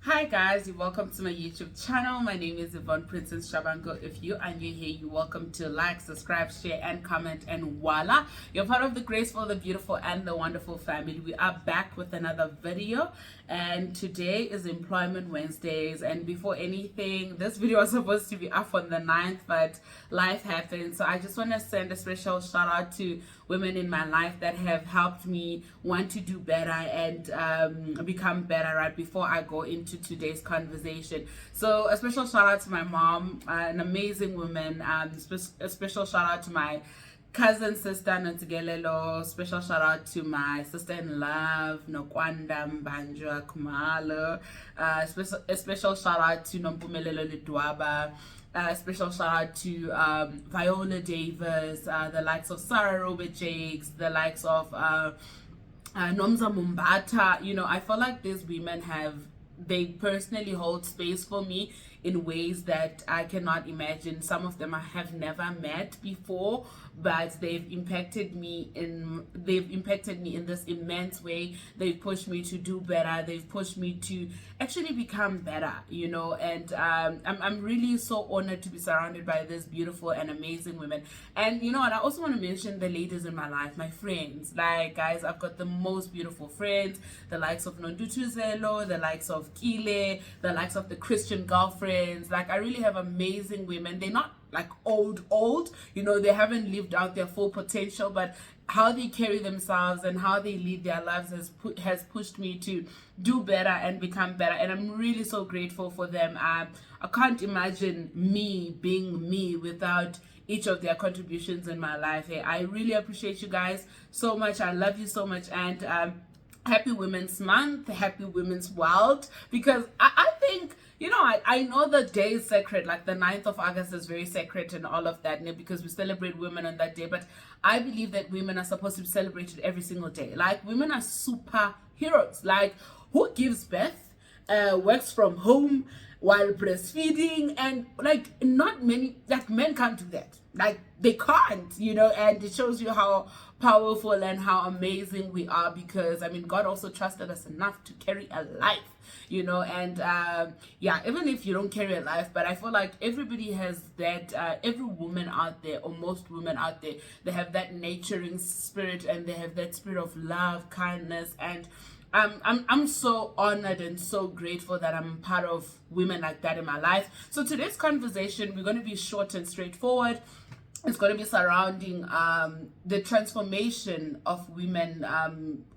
Hi guys, you're welcome to my YouTube channel. My name is Yvonne Princess Shabango. If you are new here, you're welcome to like, subscribe, share, and comment. And voila, you're part of the graceful, the beautiful, and the wonderful family. We are back with another video, and today is Employment Wednesdays. And before anything, this video was supposed to be up on the 9th, but life happened. So I just want to send a special shout out to women in my life that have helped me want to do better and become better right before I go into today's conversation. So a special shout out to my mom, an amazing woman. A special shout out to my cousin sister Nantigelelo. Special shout out to my sister in love Nokwanda Mbanjwa Kumalo. A special shout out to Nompumelelo Lidwaba. Special shout out to Viola Davis, the likes of Sarah Robert Jakes, the likes of Nomza Mumbata. You know, I feel like these women they personally hold space for me in ways that I cannot imagine. Some of them I have never met before, but they've impacted me in this immense way. They've pushed me to do better. They've pushed me to actually become better, you know, and I'm really so honored to be surrounded by this beautiful and amazing women. And you know what, I also want to mention the ladies in my life, my friends. Like, guys, I've got the most beautiful friends, the likes of Nondutu Zelo, the likes of Kile, the likes of the Christian girlfriends. Like, I really have amazing women. They're not like old, you know, they haven't lived out their full potential, but how they carry themselves and how they lead their lives has pushed me to do better and become better, and I'm really so grateful for them. I can't imagine me being me without each of their contributions in my life. Hey, I really appreciate you guys so much. I love you so much, and happy Women's Month, happy Women's World, because I think, you know, I know the day is sacred, like the 9th of August is very sacred and all of that, because we celebrate women on that day, but I believe that women are supposed to be celebrated every single day. Like, women are superheroes. Like, who gives birth, works from home while breastfeeding, and like, not many, like, men can't do that. Like, they can't, you know, and it shows you how powerful and how amazing we are, because I mean, God also trusted us enough to carry a life, you know. And yeah, even if you don't carry a life, but I feel like everybody has that, every woman out there, or most women out there, they have that nurturing spirit, and they have that spirit of love, kindness, and I'm so honored and so grateful that I'm part of women like that in my life. So today's conversation, we're going to be short and straightforward. It's going to be surrounding the transformation of women,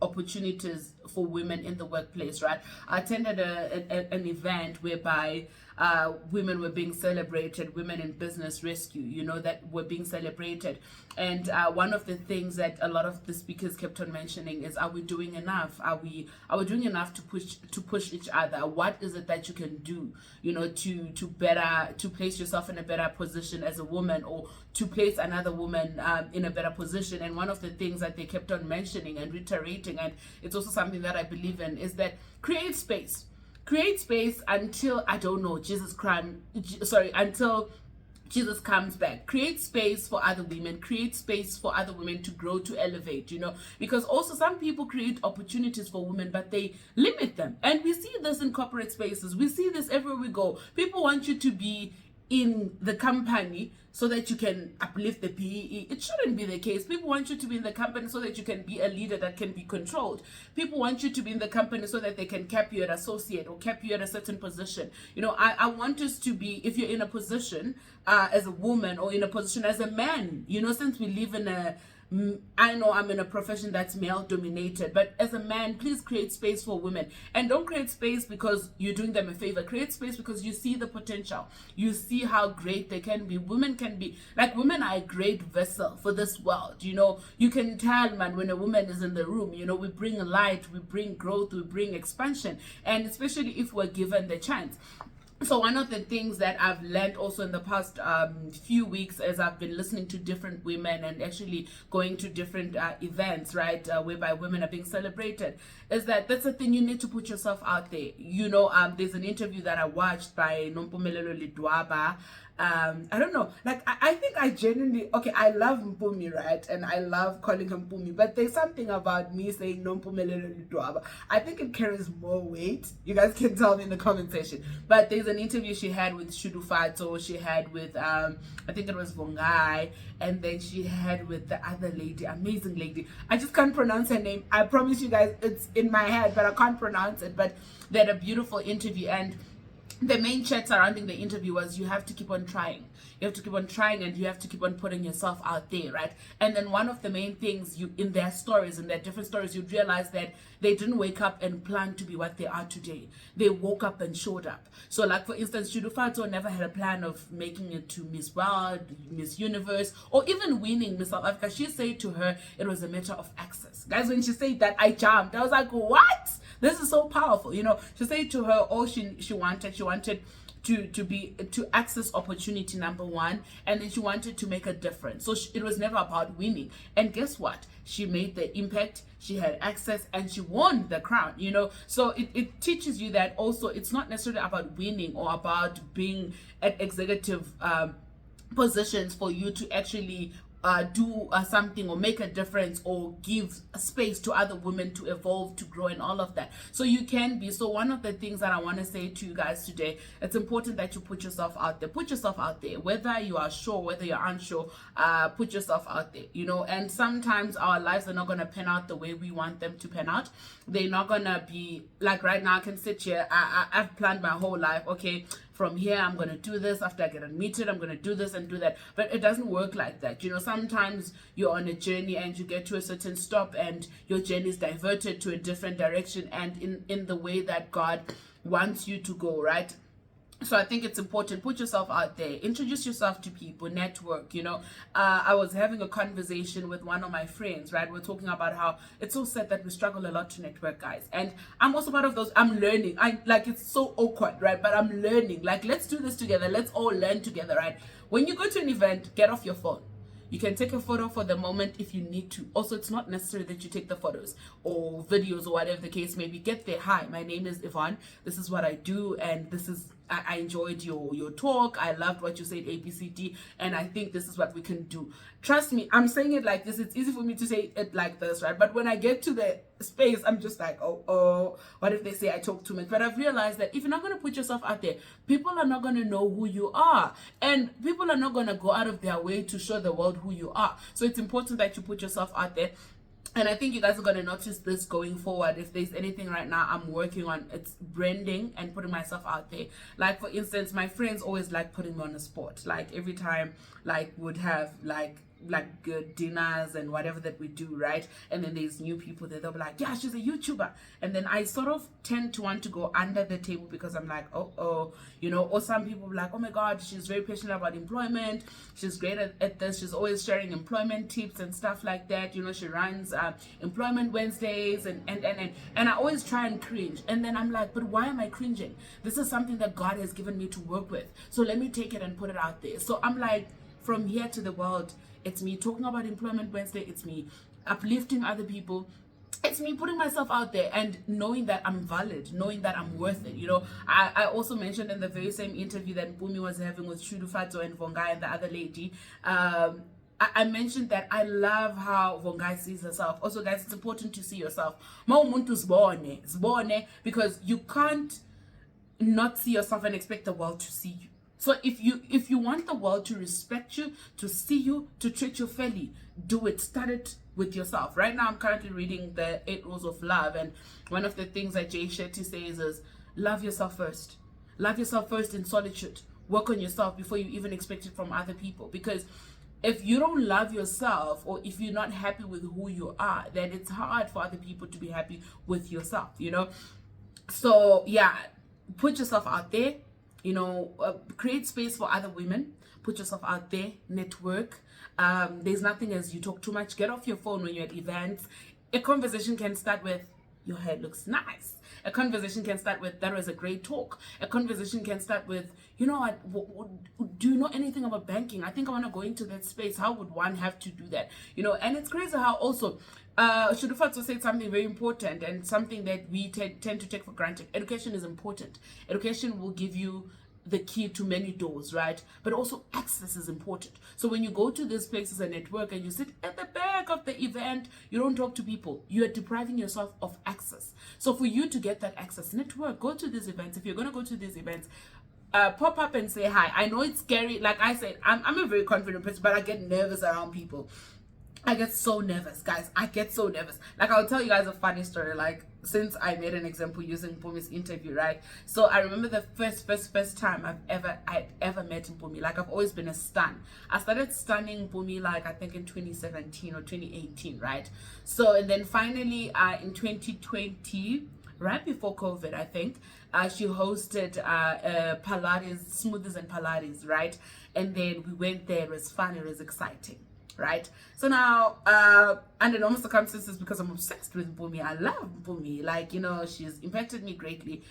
opportunities for women in the workplace, right? I attended an event whereby women were being celebrated, women in business rescue, you know, that were being celebrated. And one of the things that a lot of the speakers kept on mentioning is, are we doing enough? Are we doing enough to push each other? What is it that you can do, you know, to place yourself in a better position as a woman, or to place another woman in a better position? And one of the things that they kept on mentioning and reiterating, and it's also something that I believe in, is that create space until, I don't know, until Jesus comes back. Create space for other women, create space for other women to grow, to elevate, you know, because also some people create opportunities for women, but they limit them. And we see this in corporate spaces. We see this everywhere we go. People want you to be in the company so that you can uplift the PE. It shouldn't be the case. People want you to be in the company so that you can be a leader that can be controlled. People want you to be in the company so that they can cap you at associate or cap you at a certain position. You know, I want us to be, if you're in a position as a woman, or in a position as a man, you know, since we live in I know I'm in a profession that's male dominated, but as a man, please create space for women. And don't create space because you're doing them a favor. Create space because you see the potential. You see how great they can be. Women can be, like, women are a great vessel for this world. You know, you can tell, man, when a woman is in the room, you know, we bring light, we bring growth, we bring expansion. And especially if we're given the chance. So one of the things that I've learned also in the past few weeks, as I've been listening to different women and actually going to different events, right, whereby women are being celebrated, is that that's the thing, you need to put yourself out there. You know, there's an interview that I watched by Nompumelelo Lidwaba, I don't know, like I think I genuinely, okay, I love Mpumi, right, and I love calling him Mpumi, but there's something about me saying no Mpumelelo Ludwaba. I think it carries more weight. You guys can tell me in the comment section. But there's an interview she had with Shudu Fato, she had with I think it was Vongai, and then she had with the other lady, amazing lady. I just can't pronounce her name. I promise you guys, it's in my head, but I can't pronounce it. But they had a beautiful interview, and the main chat surrounding the interview was, you have to keep on trying. You have to keep on trying, and you have to keep on putting yourself out there, right? And then one of the main things, you, in their stories, in their different stories, you'd realize that they didn't wake up and plan to be what they are today. They woke up and showed up. So like, for instance, Shudu Fato never had a plan of making it to Miss World, Miss Universe, or even winning Miss South Africa. She said to her, it was a matter of access. Guys, when she said that, I jumped. I was like, what? This is so powerful. You know, she said to her, all she wanted to access opportunity, number one, and then she wanted to make a difference. So it was never about winning. And guess what? She made the impact, she had access, and she won the crown, you know. So it teaches you that also it's not necessarily about winning or about being at executive positions for you to actually do something or make a difference or give space to other women to evolve, to grow, and all of that. So you can be. So one of the things that I want to say to you guys today, it's important that you put yourself out there. Put yourself out there, whether you are sure, whether you're unsure. Put yourself out there, you know. And sometimes our lives are not going to pan out the way we want them to pan out. They're not going to be like, right now I can sit here, I've planned my whole life, okay, from here I'm going to do this, after I get admitted I'm going to do this and do that. But it doesn't work like that, you know. Sometimes you're on a journey and you get to a certain stop and your journey is diverted to a different direction, and in the way that God wants you to go, right? So I think it's important, put yourself out there, introduce yourself to people, network, you know. I was having a conversation with one of my friends, right? We're talking about how it's so sad that we struggle a lot to network, guys. And I'm also part of those. I'm learning. It's so awkward, right? But I'm learning. Like, let's do this together. Let's all learn together, right? When you go to an event, get off your phone. You can take a photo for the moment if you need to. Also, it's not necessary that you take the photos or videos or whatever the case may be. Get there. Hi, my name is Yvonne. This is what I do, and this is, I enjoyed your talk. I loved what you said, ABCD, and I think this is what we can do. Trust me, I'm saying it like this. It's easy for me to say it like this, right? But when I get to the space, I'm just like, oh, what if they say I talk too much? But I've realized that if you're not going to put yourself out there, people are not going to know who you are, and people are not going to go out of their way to show the world who you are. So it's important that you put yourself out there. And I think you guys are going to notice this going forward. If there's anything right now I'm working on, it's branding and putting myself out there. Like, for instance, my friends always like putting me on the spot. Like, every time, like, would have like good dinners and whatever that we do, right? And then there's new people there, they'll be like, yeah, she's a YouTuber. And then I sort of tend to want to go under the table because I'm like, oh, you know. Or some people be like, oh my God, she's very passionate about employment, she's great at this, she's always sharing employment tips and stuff like that, you know. She runs employment Wednesdays, and I always try and cringe, and then I'm like, but why am I cringing? This is something that God has given me to work with, so let me take it and put it out there. So I'm like, from here to the world, it's me talking about Employment Wednesday. It's me uplifting other people. It's me putting myself out there and knowing that I'm valid, knowing that I'm worth it. You know, I also mentioned in the very same interview that Mpumi was having with Shudu Fato and Vongai and the other lady, I mentioned that I love how Vongai sees herself. Also, guys, it's important to see yourself. Because you can't not see yourself and expect the world to see you. So if you want the world to respect you, to see you, to treat you fairly, do it. Start it with yourself. Right now, I'm currently reading the 8 Rules of Love, and one of the things that Jay Shetty says is, love yourself first. Love yourself first in solitude. Work on yourself before you even expect it from other people. Because if you don't love yourself, or if you're not happy with who you are, then it's hard for other people to be happy with yourself, you know. So yeah, put yourself out there. You know, create space for other women. Put yourself out there. Network. There's nothing as you talk too much. Get off your phone when you're at events. A conversation can start with, your hair looks nice. A conversation can start with, that was a great talk. A conversation can start with, you know what, do you know anything about banking? I think I want to go into that space. How would one have to do that? You know, and it's crazy how also, Shudu Fato said something very important and something that we tend to take for granted. Education is important. Education will give you the key to many doors, right? But also access is important. So when you go to these places and network and you sit at the back of the event, you don't talk to people, you are depriving yourself of access. So for you to get that access, network, go to these events. If you're going to go to these events, pop up and say hi. I know it's scary. Like I said, I'm a very confident person, but I get nervous around people. I get so nervous, guys. I get so nervous. Like, I'll tell you guys a funny story. Like, since I made an example using Mpumi's interview, right? So I remember the first time I'd ever met Mpumi. Like, I've always been a stan. I started stunning Mpumi, like, I think in 2017 or 2018, right? So, and then finally, in 2020, right before COVID, I think, she hosted Pilates, Smoothies and Pilates, right? And then we went there. It was fun. It was exciting. Right, so now under normal circumstances, because I'm obsessed with Mpumi, I love Mpumi, like, you know, she's impacted me greatly,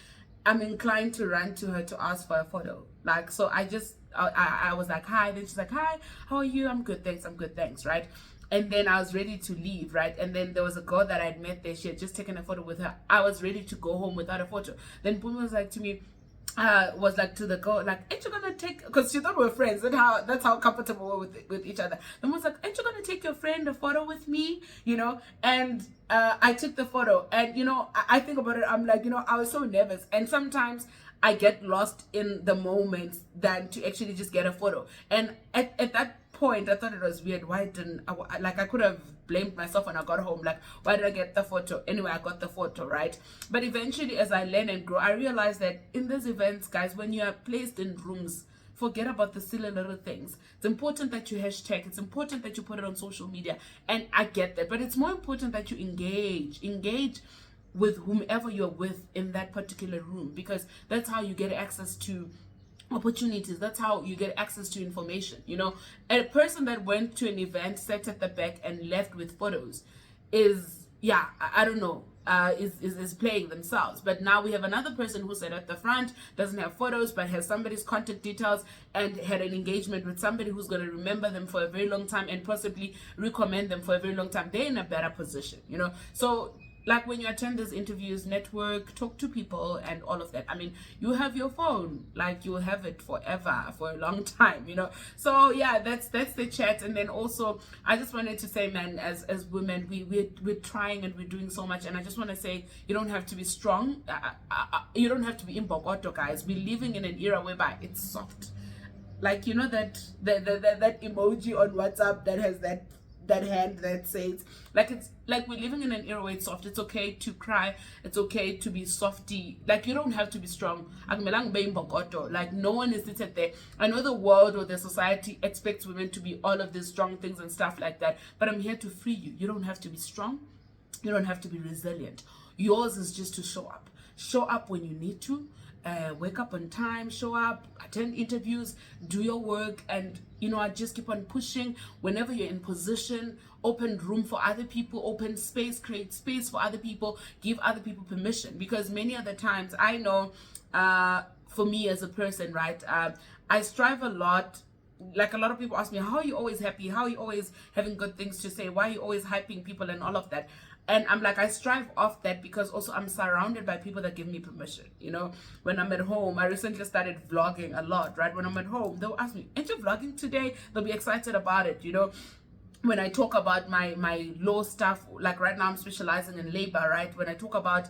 I'm inclined to run to her to ask for a photo. Like, so I was like, hi, then she's like, hi, how are you? I'm good, thanks, right? And then I was ready to leave, right? And then there was a girl that I'd met there. She had just taken a photo with her. I was ready to go home without a photo. Then Mpumi was like to me, was like to the girl, like, ain't you gonna take, because she thought we were friends, and that's how comfortable we were with each other. And was like, ain't you gonna take your friend a photo with me, you know? And I took the photo, and you know, I think about it, I'm like, you know, I was so nervous, and sometimes I get lost in the moment than to actually just get a photo. And at that point, I thought it was weird. Why didn't I could have blamed myself when I got home, like, why did I get the photo? Anyway, I got the photo, right? But eventually, as I learn and grow, I realized that in these events, guys, when you are placed in rooms, forget about the silly little things. It's important that you hashtag, it's important that you put it on social media, and I get that, but it's more important that you engage with whomever you're with in that particular room, because that's how you get access to opportunities. That's how you get access to information. You know, a person that went to an event, sat at the back and left with photos is, yeah, I don't know, is playing themselves. But now we have another person who sat at the front, doesn't have photos, but has somebody's contact details and had an engagement with somebody who's going to remember them for a very long time and possibly recommend them for a very long time. They're in a better position, you know. So like, when you attend these interviews, network, talk to people and all of that. I mean, you have your phone, like, you'll have it forever, for a long time, you know. So yeah, that's the chat. And then also, I just wanted to say, man, as women, we're trying and we're doing so much. And I just want to say, you don't have to be strong, you don't have to be imbokoto, guys. We're living in an era whereby it's soft. Like, you know, that emoji on WhatsApp that has that hand that says, like, it's like we're living in an era where it's soft. It's okay to cry, it's okay to be softy. Like, you don't have to be strong. Like, no one is seated there. I know the world or the society expects women to be all of these strong things and stuff like that, but I'm here to free you. You don't have to be strong, you don't have to be resilient. Yours is just to show up when you need to, wake up on time, show up, attend interviews, do your work, and, you know, I just keep on pushing. Whenever you're in position, open room for other people, open space, create space for other people, give other people permission. Because many other times, I know, for me as a person, right, I strive a lot. Like, a lot of people ask me, how are you always happy? How are you always having good things to say? Why are you always hyping people and all of that? And I'm like, I strive off that because also I'm surrounded by people that give me permission. You know, when I'm at home, I recently started vlogging a lot, right? When I'm at home, they'll ask me, ain't you vlogging today? They'll be excited about it, you know. When I talk about my law stuff, like right now I'm specializing in labor, right? When I talk about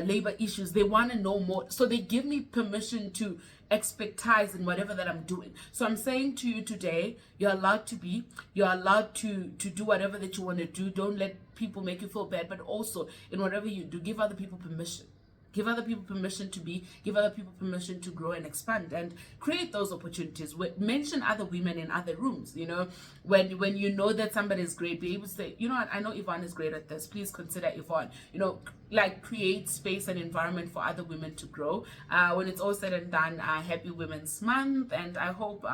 labor issues, they want to know more. So they give me permission to expertise in whatever that I'm doing. So I'm saying to you today, you're allowed to do whatever that you want to do. Don't let people make you feel bad, but also in whatever you do, give other people permission. Give other people permission to be, give other people permission to grow and expand and create those opportunities. Mention other women in other rooms, you know, when you know that somebody is great, be able to say, you know what, I know Yvonne is great at this, please consider Yvonne, you know, like, create space and environment for other women to grow. When it's all said and done, happy Women's Month, and I hope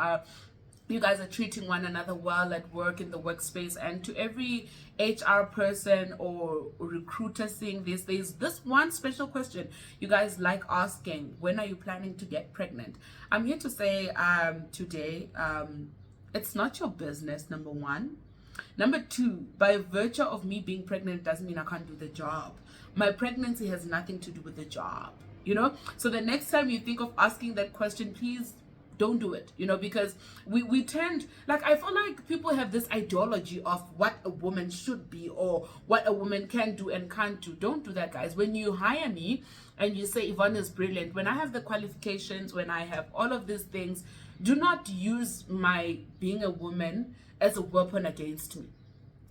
you guys are treating one another well at work, in the workspace. And to every HR person or recruiter seeing this, there's this one special question you guys like asking: when are you planning to get pregnant? I'm here to say today, it's not your business, number one. Number two, by virtue of me being pregnant doesn't mean I can't do the job. My pregnancy has nothing to do with the job. you know. So the next time you think of asking that question, please don't do it, you know, because we tend, like, I feel like people have this ideology of what a woman should be or what a woman can do and can't do. Don't do that, guys. When you hire me and you say Yvonne is brilliant, when I have the qualifications, when I have all of these things, do not use my being a woman as a weapon against me.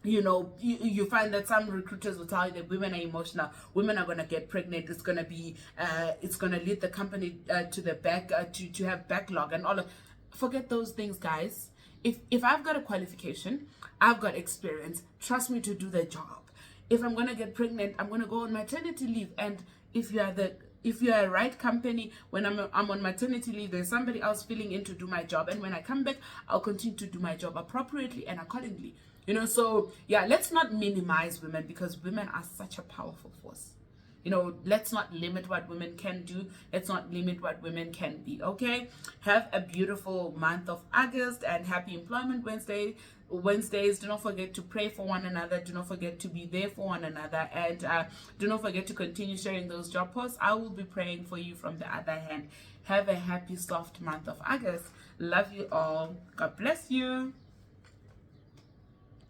You know, you find that some recruiters will tell you that women are emotional, women are going to get pregnant, it's going to be it's going to lead the company to the back to have backlog and all of. Forget those things, guys. If I've got a qualification, I've got experience, trust me to do the job. If I'm going to get pregnant, I'm going to go on maternity leave, and if you are a right company, when I'm on maternity leave, there's somebody else filling in to do my job, and when I come back, I'll continue to do my job appropriately and accordingly. You know, so yeah, let's not minimize women, because women are such a powerful force. You know, let's not limit what women can do. Let's not limit what women can be, okay? Have a beautiful month of August, and happy Employment Wednesdays. Do not forget to pray for one another. Do not forget to be there for one another. And do not forget to continue sharing those job posts. I will be praying for you from the other hand. Have a happy, soft month of August. Love you all. God bless you.